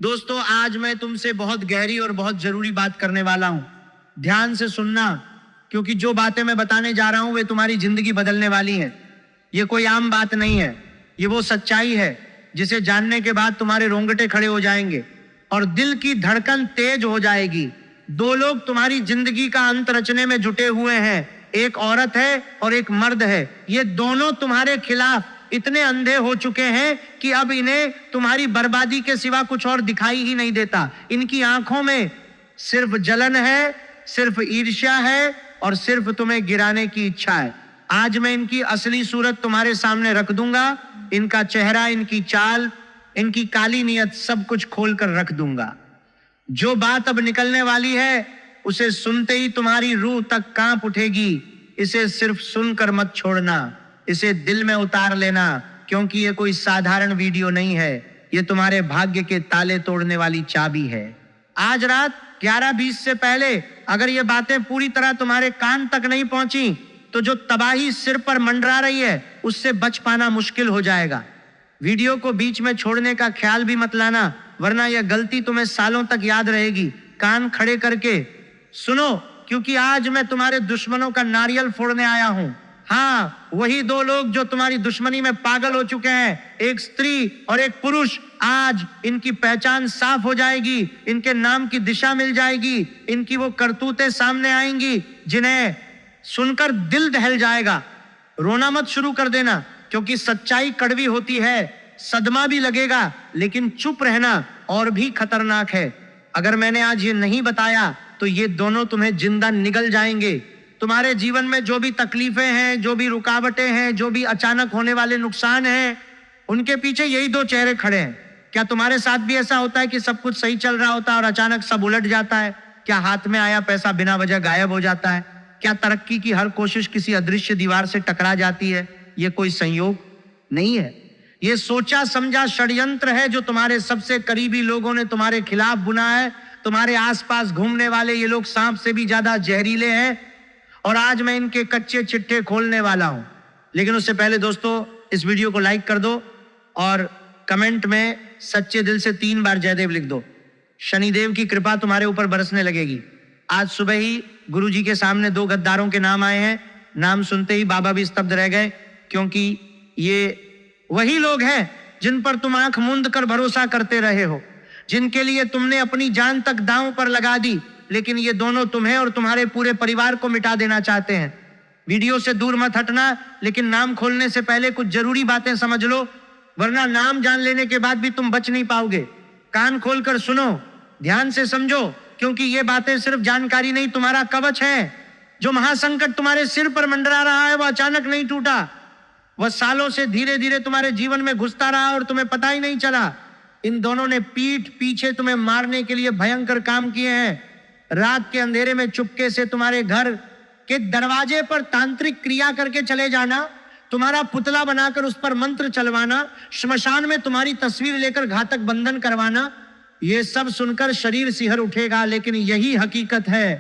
दोस्तों, आज मैं तुमसे बहुत गहरी और बहुत जरूरी बात करने वाला हूं। ध्यान से सुनना, क्योंकि जो बातें मैं बताने जा रहा हूं वे तुम्हारी जिंदगी बदलने वाली हैं। ये कोई आम बात नहीं है, ये वो सच्चाई है जिसे जानने के बाद तुम्हारे रोंगटे खड़े हो जाएंगे और दिल की धड़कन तेज हो जाएगी। दो लोग तुम्हारी जिंदगी का अंत रचने में जुटे हुए हैं, एक औरत है और एक मर्द है। ये दोनों तुम्हारे खिलाफ इतने अंधे हो चुके हैं कि अब इन्हें तुम्हारी बर्बादी के सिवा कुछ और दिखाई ही नहीं देता। इनकी आंखों में सिर्फ जलन है, सिर्फ ईर्ष्या है और सिर्फ तुम्हें गिराने की इच्छा है। आज मैं इनकी असली सूरत तुम्हारे सामने रख दूंगा। इनका चेहरा, इनकी चाल, इनकी काली नीयत, सब कुछ खोल कर रख दूंगा। जो बात अब निकलने वाली है उसे सुनते ही तुम्हारी रूह तक कांप उठेगी। इसे सिर्फ सुनकर मत छोड़ना, इसे दिल में उतार लेना, क्योंकि ये कोई साधारण वीडियो नहीं है, ये तुम्हारे भाग्य के ताले तोड़ने वाली चाबी है। आज रात 11:20 से पहले अगर ये बातें पूरी तरह तुम्हारे कान तक नहीं पहुंची तो जो तबाही सिर पर मंडरा रही है उससे बच पाना मुश्किल हो जाएगा। वीडियो को बीच में छोड़ने का ख्याल भी मत लाना, वरना यह गलती तुम्हें सालों तक याद रहेगी। कान खड़े करके सुनो, क्योंकि आज मैं तुम्हारे दुश्मनों का नारियल फोड़ने आया हूं। हाँ, वही दो लोग जो तुम्हारी दुश्मनी में पागल हो चुके हैं, एक स्त्री और एक पुरुष। आज इनकी पहचान साफ हो जाएगी, इनके नाम की दिशा मिल जाएगी, इनकी वो करतूतें सामने आएंगी जिन्हें सुनकर दिल दहल जाएगा। रोना मत शुरू कर देना, क्योंकि सच्चाई कड़वी होती है, सदमा भी लगेगा, लेकिन चुप रहना और भी खतरनाक है। अगर मैंने आज ये नहीं बताया तो ये दोनों तुम्हें जिंदा निगल जाएंगे। तुम्हारे जीवन में जो भी तकलीफें हैं, जो भी रुकावटें हैं, जो भी अचानक होने वाले नुकसान हैं, उनके पीछे यही दो चेहरे खड़े हैं। क्या तुम्हारे साथ भी ऐसा होता है कि सब कुछ सही चल रहा होता है और अचानक सब उलट जाता है? क्या हाथ में आया पैसा बिना वजह गायब हो जाता है? क्या तरक्की की हर कोशिश किसी अदृश्य दीवार से टकरा जाती है? ये कोई संयोग नहीं है, ये सोचा समझा षड्यंत्र है जो तुम्हारे सबसे करीबी लोगों ने तुम्हारे खिलाफ बुना है। तुम्हारे आसपास घूमने वाले ये लोग सांप से भी ज्यादा जहरीले हैं और आज मैं इनके कच्चे चिट्ठे खोलने वाला हूं। लेकिन उससे पहले दोस्तों, इस वीडियो को लाइक कर दो और कमेंट में सच्चे दिल से 3 बार जयदेव लिख दो। शनिदेव की कृपा तुम्हारे ऊपर बरसने लगेगी। आज सुबह ही गुरुजी के सामने 2 गद्दारों के नाम आए हैं। नाम सुनते ही बाबा भी स्तब्ध रह गए, क्योंकि ये वही लोग हैं जिन पर तुम आंख मूंद कर भरोसा करते रहे हो, जिनके लिए तुमने अपनी जान तक दांव पर लगा दी। लेकिन ये दोनों तुम्हें और तुम्हारे पूरे परिवार को मिटा देना चाहते हैं। वीडियो से दूर मत हटना, लेकिन नाम खोलने से पहले कुछ जरूरी बातें समझ लो, वरना नाम जान लेने के बाद भी तुम बच नहीं पाओगे। कान खोलकर सुनो, ध्यान से समझो, क्योंकि ये बातें सिर्फ जानकारी नहीं, तुम्हारा कवच है। जो महासंकट तुम्हारे सिर पर मंडरा रहा है वो अचानक नहीं टूटा, वह सालों से धीरे धीरे तुम्हारे जीवन में घुसता रहा और तुम्हें पता ही नहीं चला। इन दोनों ने पीठ पीछे तुम्हें मारने के लिए भयंकर काम किए हैं। रात के अंधेरे में चुपके से तुम्हारे घर के दरवाजे पर तांत्रिक क्रिया करके चले जाना, तुम्हारा पुतला बनाकर उस पर मंत्र चलवाना, श्मशान में तुम्हारी तस्वीर लेकर घातक बंधन करवाना। ये सब सुनकर शरीर सिहर उठेगा, लेकिन यही हकीकत है।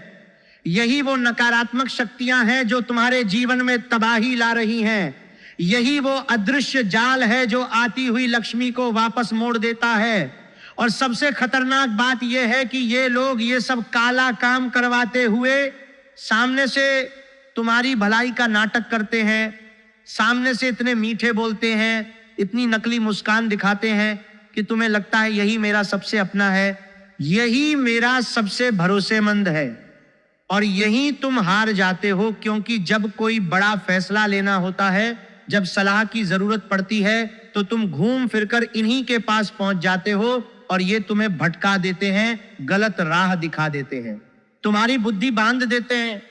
यही वो नकारात्मक शक्तियां हैं जो तुम्हारे जीवन में तबाही ला रही हैं। यही वो अदृश्य जाल है जो आती हुई लक्ष्मी को वापस मोड़ देता है। और सबसे खतरनाक बात यह है कि ये लोग ये सब काला काम करवाते हुए सामने से तुम्हारी भलाई का नाटक करते हैं, सामने से इतने मीठे बोलते हैं, इतनी नकली मुस्कान दिखाते हैं कि तुम्हें लगता है यही मेरा सबसे अपना है, यही मेरा सबसे भरोसेमंद है। और यही तुम हार जाते हो, क्योंकि जब कोई बड़ा फैसला लेना होता है, जब सलाह की जरूरत पड़ती है, तो तुम घूम फिरकर इन्हीं के पास पहुंच जाते हो और ये तुम्हें भटका देते हैं, गलत राह दिखा देते हैं, तुम्हारी बुद्धि बांध देते हैं,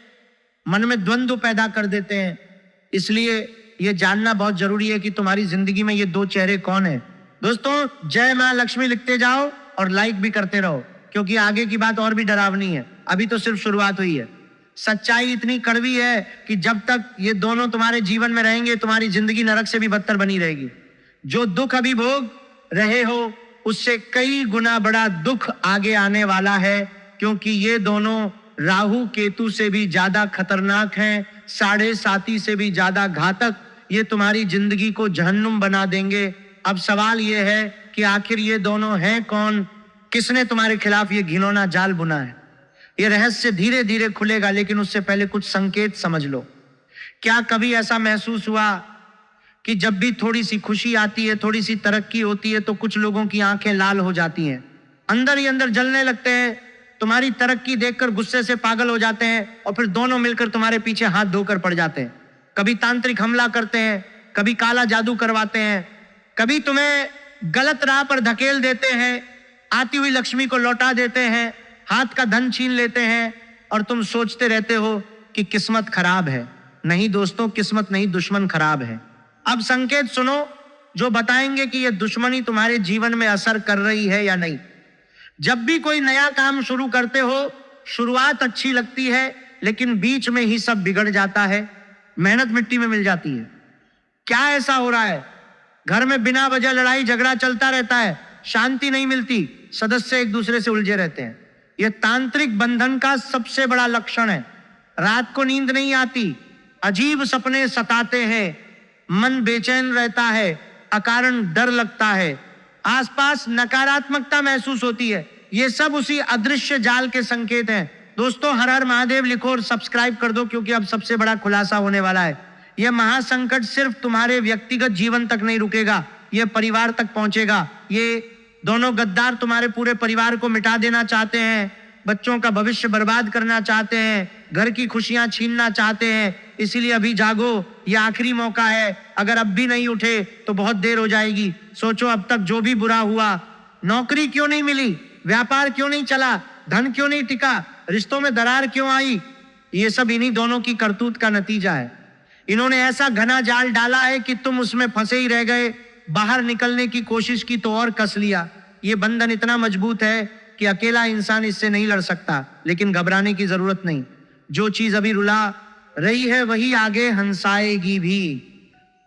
मन में द्वंद्व पैदा कर देते हैं। इसलिए ये जानना बहुत जरूरी है कि तुम्हारी जिंदगी में ये 2 चेहरे कौन है। दोस्तों, जय मां लक्ष्मी लिखते जाओ और लाइक भी करते रहो, क्योंकि आगे की बात और भी डरावनी है। अभी तो सिर्फ शुरुआत हुई है। सच्चाई इतनी कड़वी है कि जब तक ये दोनों तुम्हारे जीवन में रहेंगे, तुम्हारी जिंदगी नरक से भी बदतर बनी रहेगी। जो दुख अभी भोग रहे हो उससे कई गुना बड़ा दुख आगे आने वाला है, क्योंकि ये दोनों राहु केतु से भी ज्यादा खतरनाक हैं, 7.5 से भी ज्यादा घातक। ये तुम्हारी जिंदगी को जहन्नुम बना देंगे। अब सवाल ये है कि आखिर ये दोनों हैं कौन? किसने तुम्हारे खिलाफ ये घिनौना जाल बुना है। ये रहस्य धीरे धीरे खुलेगा, लेकिन उससे पहले कुछ संकेत समझ लो। क्या कभी ऐसा महसूस हुआ कि जब भी थोड़ी सी खुशी आती है, थोड़ी सी तरक्की होती है, तो कुछ लोगों की आंखें लाल हो जाती हैं, अंदर ही अंदर जलने लगते हैं, तुम्हारी तरक्की देखकर गुस्से से पागल हो जाते हैं और फिर दोनों मिलकर तुम्हारे पीछे हाथ धोकर पड़ जाते हैं। कभी तांत्रिक हमला करते हैं, कभी काला जादू करवाते हैं, कभी तुम्हें गलत राह पर धकेल देते हैं, आती हुई लक्ष्मी को लौटा देते हैं, हाथ का धन छीन लेते हैं और तुम सोचते रहते हो कि किस्मत खराब है। नहीं दोस्तों, किस्मत नहीं, दुश्मन खराब है। अब संकेत सुनो जो बताएंगे कि यह दुश्मनी तुम्हारे जीवन में असर कर रही है या नहीं। जब भी कोई नया काम शुरू करते हो, शुरुआत अच्छी लगती है, लेकिन बीच में ही सब बिगड़ जाता है, मेहनत मिट्टी में मिल जाती है। क्या ऐसा हो रहा है? घर में बिना वजह लड़ाई झगड़ा चलता रहता है, शांति नहीं मिलती, सदस्य एक दूसरे से उलझे रहते हैं। यह तांत्रिक बंधन का सबसे बड़ा लक्षण है। रात को नींद नहीं आती, अजीब सपने सताते हैं, मन बेचैन रहता है, अकारण डर लगता है, आसपास नकारात्मकता महसूस होती है। ये सब उसी अदृश्य जाल के संकेत हैं। दोस्तों, हर हर महादेव लिखो और सब्सक्राइब कर दो, क्योंकि अब सबसे बड़ा खुलासा होने वाला है। यह महासंकट सिर्फ तुम्हारे व्यक्तिगत जीवन तक नहीं रुकेगा, यह परिवार तक पहुंचेगा। ये दोनों गद्दार तुम्हारे पूरे परिवार को मिटा देना चाहते हैं, बच्चों का भविष्य बर्बाद करना चाहते हैं, घर की खुशियां छीनना चाहते हैं। इसीलिए अभी जागो, यह आखिरी मौका है। अगर अब भी नहीं उठे तो बहुत देर हो जाएगी। सोचो, अब तक जो भी बुरा हुआ, नौकरी क्यों नहीं मिली, व्यापार क्यों नहीं चला, धन क्यों नहीं टिका, रिश्तों में दरार क्यों आई, ये सब इन्हीं दोनों की करतूत का नतीजा है। इन्होंने ऐसा घना जाल डाला है कि तुम उसमें फंसे ही रह गए। बाहर निकलने की कोशिश की तो और कस लिया। ये बंधन इतना मजबूत है कि अकेला इंसान इससे नहीं लड़ सकता, लेकिन घबराने की जरूरत नहीं। जो चीज अभी रुला रही है वही आगे हंसाएगी भी।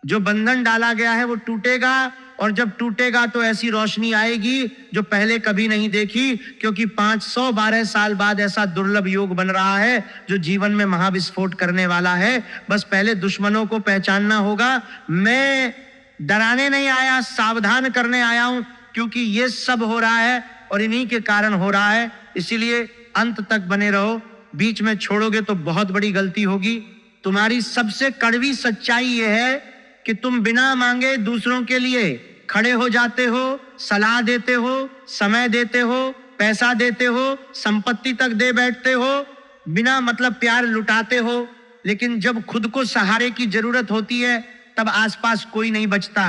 जो बंधन डाला गया है वो टूटेगा, और जब टूटेगा तो ऐसी रोशनी आएगी जो पहले कभी नहीं देखी, क्योंकि 512 साल बाद ऐसा दुर्लभ योग बन रहा है जो जीवन में महाविस्फोट करने वाला है। बस पहले दुश्मनों को पहचानना होगा। मैं डराने नहीं आया, सावधान करने आया हूं, क्योंकि ये सब हो रहा है और इन्हीं के कारण हो रहा है। इसीलिए अंत तक बने रहो, बीच में छोड़ोगे तो बहुत बड़ी गलती होगी। तुम्हारी सबसे कड़वी सच्चाई यह है कि तुम बिना मांगे दूसरों के लिए खड़े हो जाते हो, सलाह देते हो, समय देते हो, पैसा देते हो, संपत्ति तक दे बैठते हो, बिना मतलब प्यार लुटाते हो, लेकिन जब खुद को सहारे की जरूरत होती है तब आसपास कोई नहीं बचता।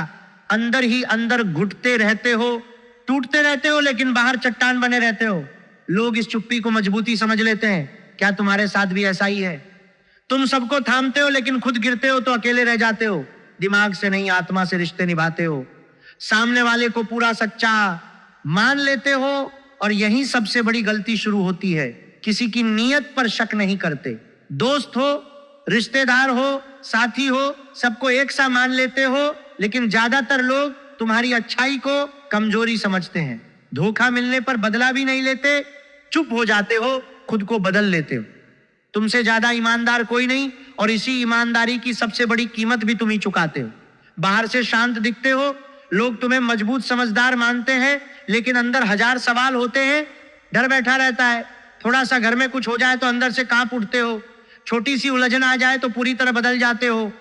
अंदर ही अंदर घुटते रहते हो, टूटते रहते हो, लेकिन बाहर चट्टान बने रहते हो। लोग इस चुप्पी को मजबूती समझ लेते हैं। क्या तुम्हारे साथ भी ऐसा ही है? तुम सबको थामते हो, लेकिन खुद गिरते हो तो अकेले रह जाते हो। दिमाग से नहीं, आत्मा से रिश्ते निभाते हो। सामने वाले को पूरा सच्चा मान लेते हो, और यही सबसे बड़ी गलती शुरू होती है। किसी की नीयत पर शक नहीं करते। दोस्त हो, रिश्तेदार हो, साथी हो, सबको एक सा मान लेते हो, लेकिन ज्यादातर लोग तुम्हारी अच्छाई को कमजोरी समझते हैं। धोखा मिलने पर बदला भी नहीं लेते, चुप हो जाते हो, खुद को बदल लेते हो। तुमसे ज्यादा ईमानदार कोई नहीं, और इसी ईमानदारी की सबसे बड़ी कीमत भी तुम ही चुकाते हो। बाहर से शांत दिखते हो, लोग तुम्हें मजबूत समझदार मानते हैं, लेकिन अंदर हजार सवाल होते हैं, डर बैठा रहता है। थोड़ा सा घर में कुछ हो जाए तो अंदर से कांप उठते हो, छोटी सी उलझन आ जाए तो पूरी तरह बदल जाते हो,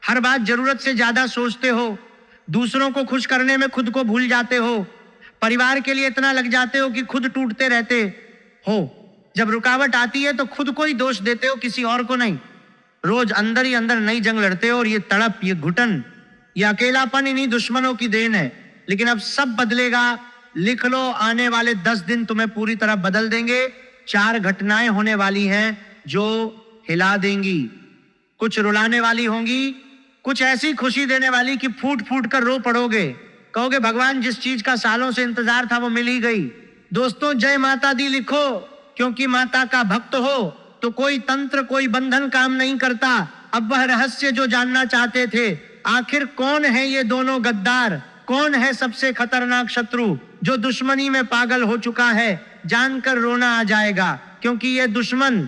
हर बात जरूरत से ज्यादा सोचते हो, दूसरों को खुश करने में खुद को भूल जाते हो, परिवार के लिए इतना लग जाते हो कि खुद टूटते रहते हो। जब रुकावट आती है तो खुद को ही दोष देते हो, किसी और को नहीं। रोज अंदर ही अंदर नई जंग लड़ते हो, और ये तड़प, ये घुटन, ये अकेलापन इन्हीं दुश्मनों की देन है। लेकिन अब सब बदलेगा। लिख लो, आने वाले 10 दिन तुम्हें पूरी तरह बदल देंगे। 4 घटनाएं होने वाली हैं जो हिला देंगी। कुछ रुलाने वाली होंगी, कुछ ऐसी खुशी देने वाली कि फूट फूट कर रो पड़ोगे, कहोगे भगवान जिस चीज का सालों से इंतजार था वो मिल ही गई। दोस्तों, जय माता दी लिखो, क्योंकि माता का भक्त हो तो कोई तंत्र, कोई बंधन काम नहीं करता। अब वह रहस्य जो जानना चाहते थे, आखिर कौन है ये दोनों गद्दार, कौन है सबसे खतरनाक शत्रु जो दुश्मनी में पागल हो चुका है, जानकर रोना आ जाएगा। क्योंकि ये दुश्मन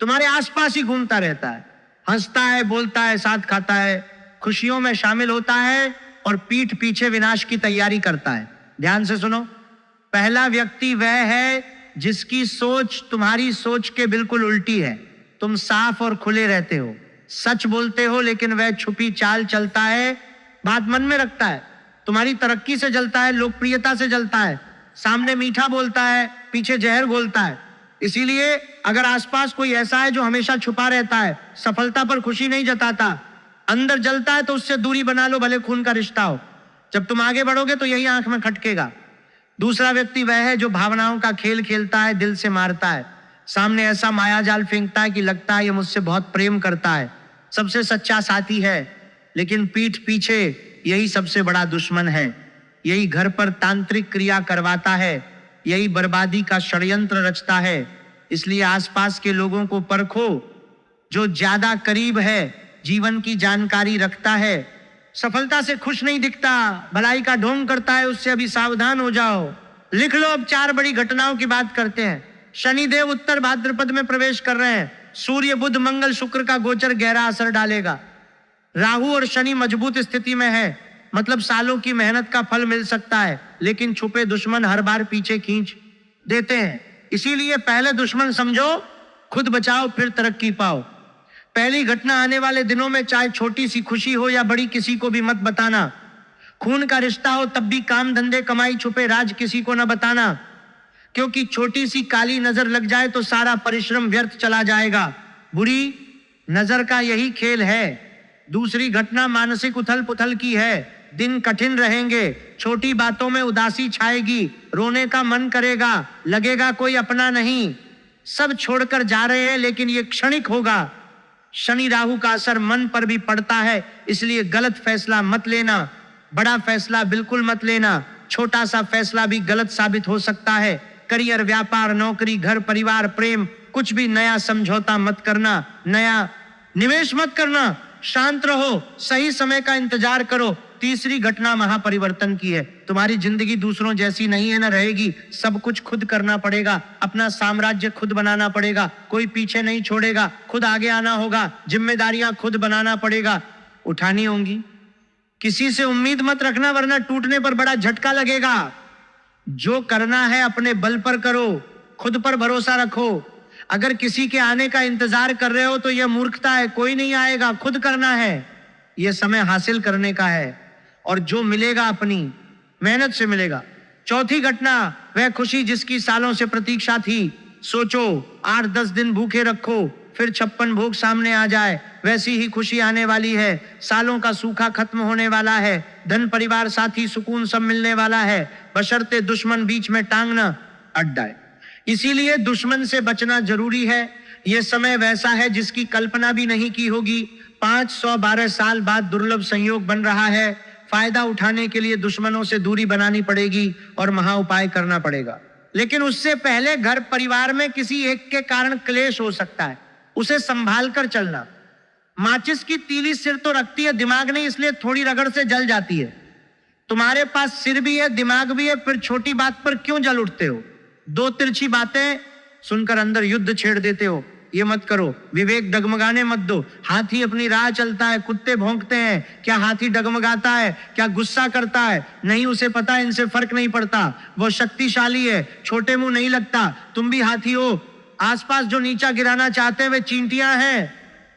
तुम्हारे आसपास ही घूमता रहता है, हंसता है, बोलता है, साथ खाता है, खुशियों में शामिल होता है, और पीठ पीछे विनाश की तैयारी करता है। ध्यान से सुनो, पहला व्यक्ति वह है जिसकी सोच तुम्हारी सोच के बिल्कुल उल्टी है। तुम साफ और खुले रहते हो, सच बोलते हो, लेकिन वह छुपी चाल चलता है, बात मन में रखता है, तुम्हारी तरक्की से जलता है, लोकप्रियता से जलता है, सामने मीठा बोलता है, पीछे जहर बोलता है। इसीलिए अगर आसपास कोई ऐसा है जो हमेशा छुपा रहता है, सफलता पर खुशी नहीं जताता, अंदर जलता है, तो उससे दूरी बना लो, भले खून का रिश्ता हो। जब तुम आगे बढ़ोगे तो यही आंख में खटकेगा। दूसरा व्यक्ति वह है जो भावनाओं का खेल खेलता है, दिल से मारता है, सामने ऐसा मायाजाल फेंकता है कि लगता है ये मुझसे बहुत प्रेम करता है, सबसे सच्चा साथी है, लेकिन पीठ पीछे यही सबसे बड़ा दुश्मन है। यही घर पर तांत्रिक क्रिया करवाता है, यही बर्बादी का षड्यंत्र रचता है। इसलिए आसपास के लोगों को परखो, जो ज्यादा करीब है, जीवन की जानकारी रखता है, सफलता से खुश नहीं दिखता, भलाई का ढोंग करता है, उससे अभी सावधान हो जाओ। लिख लो, अब 4 बड़ी घटनाओं की बात करते हैं। शनिदेव उत्तर भाद्रपद में प्रवेश कर रहे हैं। सूर्य बुध मंगल शुक्र का गोचर गहरा असर डालेगा। राहु और शनि मजबूत स्थिति में है, मतलब सालों की मेहनत का फल मिल सकता है, लेकिन छुपे दुश्मन हर बार पीछे खींच देते हैं। इसीलिए पहले दुश्मन समझो, खुद बचाओ, फिर तरक्की पाओ। पहली घटना, आने वाले दिनों में चाहे छोटी सी खुशी हो या बड़ी, किसी को भी मत बताना। खून का रिश्ता हो तब भी काम धंधे कमाई छुपे राज किसी को न बताना, क्योंकि छोटी सी काली नजर लग जाए तो सारा परिश्रम व्यर्थ चला जाएगा। बुरी नजर का यही खेल है। दूसरी घटना मानसिक उथल पुथल की है। दिन कठिन रहेंगे, छोटी बातों में उदासी छाएगी, रोने का मन करेगा, लगेगा कोई अपना नहीं, सब छोड़कर जा रहे हैं, लेकिन ये क्षणिक होगा। शनि राहु का असर मन पर भी पड़ता है, इसलिए गलत फैसला मत लेना, बड़ा फैसला बिल्कुल मत लेना, छोटा सा फैसला भी गलत साबित हो सकता है। करियर, व्यापार, नौकरी, घर, परिवार, प्रेम, कुछ भी नया समझौता मत करना, नया निवेश मत करना। शांत रहो, सही समय का इंतजार करो। तीसरी घटना महापरिवर्तन की है। तुम्हारी जिंदगी दूसरों जैसी नहीं है, ना रहेगी। सब कुछ खुद करना पड़ेगा, अपना साम्राज्य खुद बनाना पड़ेगा, कोई पीछे नहीं छोड़ेगा, खुद आगे आना होगा, जिम्मेदारियां खुद बनाना पड़ेगा, उठानी होंगी। किसी से उम्मीद मत रखना, वरना टूटने पर बड़ा झटका लगेगा। जो करना है अपने बल पर करो, खुद पर भरोसा रखो। अगर किसी के आने का इंतजार कर रहे हो तो यह मूर्खता है, कोई नहीं आएगा, खुद करना है। यह समय हासिल करने का है, और जो मिलेगा अपनी मेहनत से मिलेगा। चौथी घटना, वह खुशी जिसकी सालों से प्रतीक्षा थी। सोचो, 8-10 दिन भूखे रखो, फिर 56 भोग सामने आ जाए, वैसी ही खुशी आने वाली है। सालों का सूखा खत्म होने वाला है, धन, परिवार, साथी, सुकून सब मिलने वाला है, बशर्ते दुश्मन बीच में टांग न अड़ जाए। इसीलिए दुश्मन से बचना जरूरी है। यह समय वैसा है जिसकी कल्पना भी नहीं की होगी। 512 साल बाद दुर्लभ संयोग बन रहा है। फायदा उठाने के लिए दुश्मनों से दूरी बनानी पड़ेगी और महा उपाय करना पड़ेगा। लेकिन उससे पहले घर परिवार में किसी एक के कारण क्लेश हो सकता है, उसे संभाल कर चलना। माचिस की तीली सिर तो रखती है, दिमाग नहीं, इसलिए थोड़ी रगड़ से जल जाती है। तुम्हारे पास सिर भी है, दिमाग भी है, फिर छोटी बात पर क्यों जल उठते हो? 2 तिरछी बातें सुनकर अंदर युद्ध छेड़ देते हो। ये मत करो। विवेक डगमगाने मत दो। हाथी अपनी राह चलता है, कुत्ते भौंकते हैं, क्या हाथी डगमगाता है? क्या गुस्सा करता है? नहीं, उसे पता है इनसे फर्क नहीं पड़ता, वो शक्तिशाली है, छोटे मुंह नहीं लगता। तुम भी हाथी हो। आसपास जो नीचा गिराना चाहते हैं वे चींटियां हैं,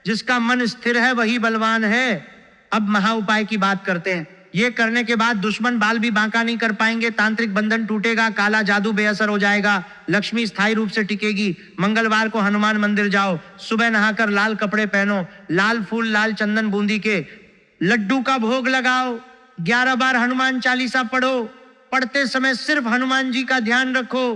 जिसका मन स्थिर है वही बलवान है। अब महा उपाय की बात करते हैं। ये करने के बाद दुश्मन बाल भी बांका नहीं कर पाएंगे, तांत्रिक बंधन टूटेगा, काला जादू बेअसर हो जाएगा, लक्ष्मी स्थायी रूप से टिकेगी। मंगलवार को हनुमान मंदिर जाओ, सुबह नहाकर लाल कपड़े पहनो, लाल फूल, लाल चंदन, बूंदी के लड्डू का भोग लगाओ, 11 बार हनुमान चालीसा पढ़ो। पढ़ते समय सिर्फ हनुमान जी का ध्यान रखो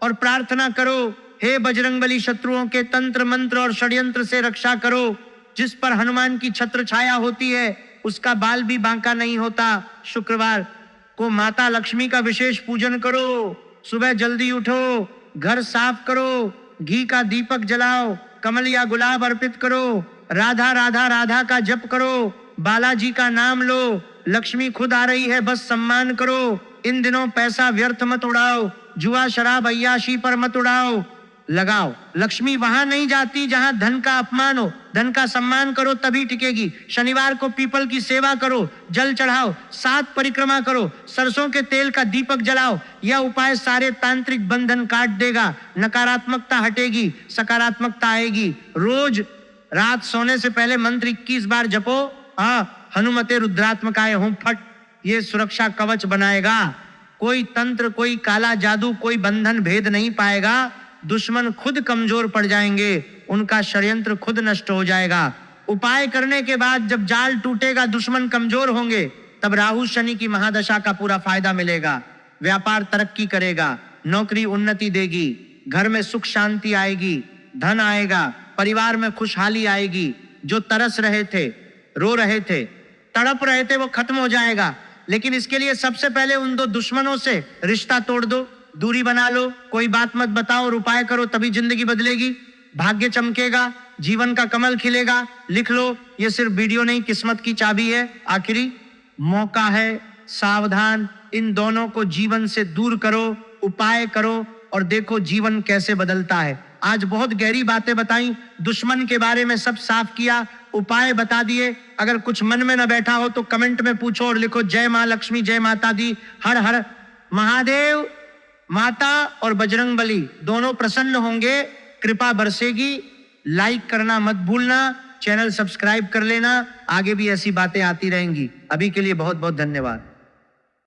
और प्रार्थना करो, हे बजरंगबली, शत्रुओं के तंत्र मंत्र और षड्यंत्र से रक्षा करो। जिस पर हनुमान की छत्र छाया होती है उसका बाल भी बांका नहीं होता। शुक्रवार को माता लक्ष्मी का विशेष पूजन करो। सुबह जल्दी उठो, घर साफ करो, घी का दीपक जलाओ, कमल या गुलाब अर्पित करो, राधा राधा राधा का जप करो, बालाजी का नाम लो, लक्ष्मी खुद आ रही है, बस सम्मान करो। इन दिनों पैसा व्यर्थ मत उड़ाओ, जुआ शराब अय्याशी पर मत उड़ाओ। लगाओ। लक्ष्मी वहां नहीं जाती जहां धन का अपमान हो, धन का सम्मान करो तभी टिकेगी। शनिवार को पीपल की सेवा करो, जल चढ़ाओ, 7 परिक्रमा करो, सरसों के तेल का दीपक जलाओ। यह उपाय सारे तांत्रिक बंधन काट देगा, नकारात्मकता हटेगी, सकारात्मकता आएगी। रोज रात सोने से पहले मंत्र 21 बार जपो। हनुमते रुद्रात्मकाय होम फट, ये सुरक्षा कवच बनाएगा। कोई तंत्र, कोई काला जादू, कोई बंधन भेद नहीं पाएगा। दुश्मन खुद कमजोर पड़ जाएंगे, उनका षड्यंत्र खुद नष्ट हो जाएगा। उपाय करने के बाद जब जाल टूटेगा, दुश्मन कमजोर होंगे, तब राहु शनि की महादशा का पूरा फायदा मिलेगा। व्यापार तरक्की करेगा, नौकरी उन्नति देगी, घर में सुख शांति आएगी, धन आएगा, परिवार में खुशहाली आएगी। जो तरस रहे थे, रो रहे थे, तड़प रहे थे, वो खत्म हो जाएगा। लेकिन इसके लिए सबसे पहले उन 2 दुश्मनों से रिश्ता तोड़ दो, दूरी बना लो, कोई बात मत बताओ और उपाय करो, तभी जिंदगी बदलेगी, भाग्य चमकेगा, जीवन का कमल खिलेगा। लिख लो, ये सिर्फ वीडियो नहीं, किस्मत की चाबी है। आखिरी मौका है, सावधान। इन दोनों को जीवन से दूर करो, उपाय करो और देखो जीवन कैसे बदलता है। आज बहुत गहरी बातें बताई, दुश्मन के बारे में सब साफ किया, उपाय बता दिए। अगर कुछ मन में न बैठा हो तो कमेंट में पूछो और लिखो जय मां लक्ष्मी, जय माता दी, हर हर महादेव। माता और बजरंग बली दोनों प्रसन्न होंगे, कृपा बरसेगी। लाइक करना मत भूलना, चैनल सब्सक्राइब कर लेना, आगे भी ऐसी बातें आती रहेंगी। अभी के लिए बहुत बहुत धन्यवाद।